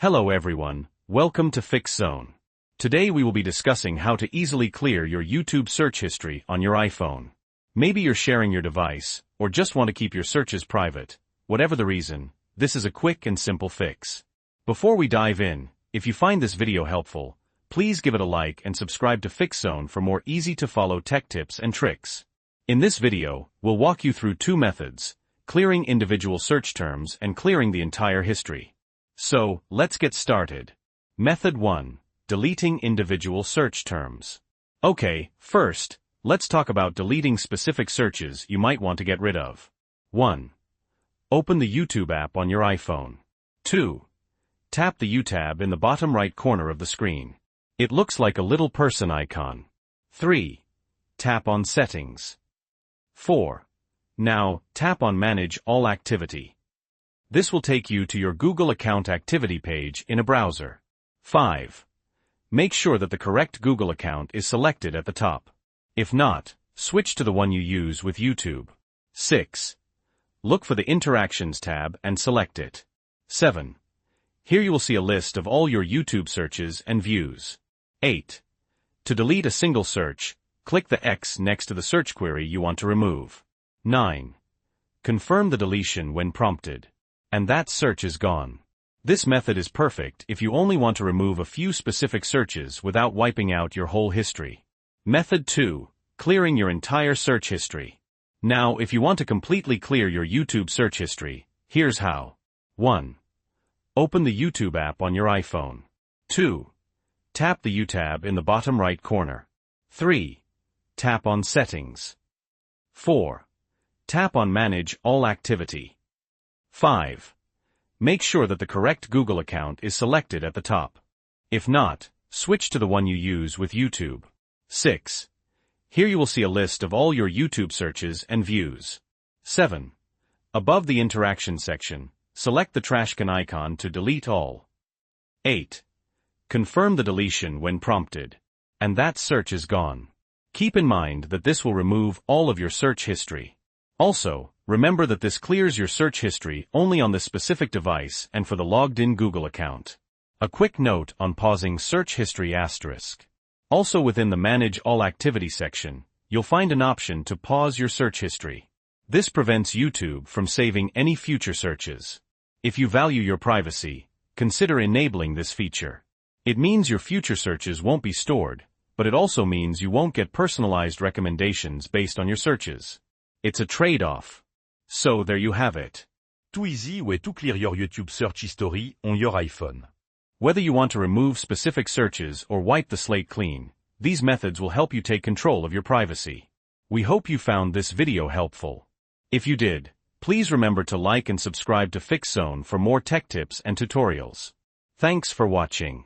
Hello everyone, welcome to Fix Zone. Today we will be discussing how to easily clear your YouTube search history on your iPhone. Maybe you're sharing your device, or just want to keep your searches private. Whatever the reason, this is a quick and simple fix. Before we dive in, if you find this video helpful, please give it a like and subscribe to Fix Zone for more easy-to-follow tech tips and tricks. In this video, we'll walk you through two methods: clearing individual search terms and clearing the entire history. So, let's get started. Method 1. Deleting individual search terms. Okay, first, let's talk about deleting specific searches you might want to get rid of. 1. Open the YouTube app on your iPhone. 2. Tap the U tab in the bottom right corner of the screen. It looks like a little person icon. 3. Tap on Settings. 4. Now, tap on Manage All Activity. This will take you to your Google account activity page in a browser. 5. Make sure that the correct Google account is selected at the top. If not, switch to the one you use with YouTube. 6. Look for the Interactions tab and select it. 7. Here you will see a list of all your YouTube searches and views. 8. To delete a single search, click the X next to the search query you want to remove. 9. Confirm the deletion when prompted. And that search is gone. This method is perfect if you only want to remove a few specific searches without wiping out your whole history. Method 2. Clearing your entire search history. Now, if you want to completely clear your YouTube search history, here's how. 1. Open the YouTube app on your iPhone. 2. Tap the U tab in the bottom right corner. 3. Tap on Settings. 4. Tap on Manage All Activity. 5. Make sure that the correct Google account is selected at the top. If not, switch to the one you use with YouTube. 6. Here you will see a list of all your YouTube searches and views. 7. Above the Interaction section, select the trash can icon to delete all. 8. Confirm the deletion when prompted. And that search is gone. Keep in mind that this will remove all of your search history. Also, remember that this clears your search history only on this specific device and for the logged-in Google account. A quick note on pausing search history asterisk. Also within the Manage All Activity section, you'll find an option to pause your search history. This prevents YouTube from saving any future searches. If you value your privacy, consider enabling this feature. It means your future searches won't be stored, but it also means you won't get personalized recommendations based on your searches. It's a trade-off. So there you have it. Too easy way to clear your YouTube search history on your iPhone. Whether you want to remove specific searches or wipe the slate clean, these methods will help you take control of your privacy. We hope you found this video helpful. If you did, please remember to like and subscribe to Fix Zone for more tech tips and tutorials. Thanks for watching.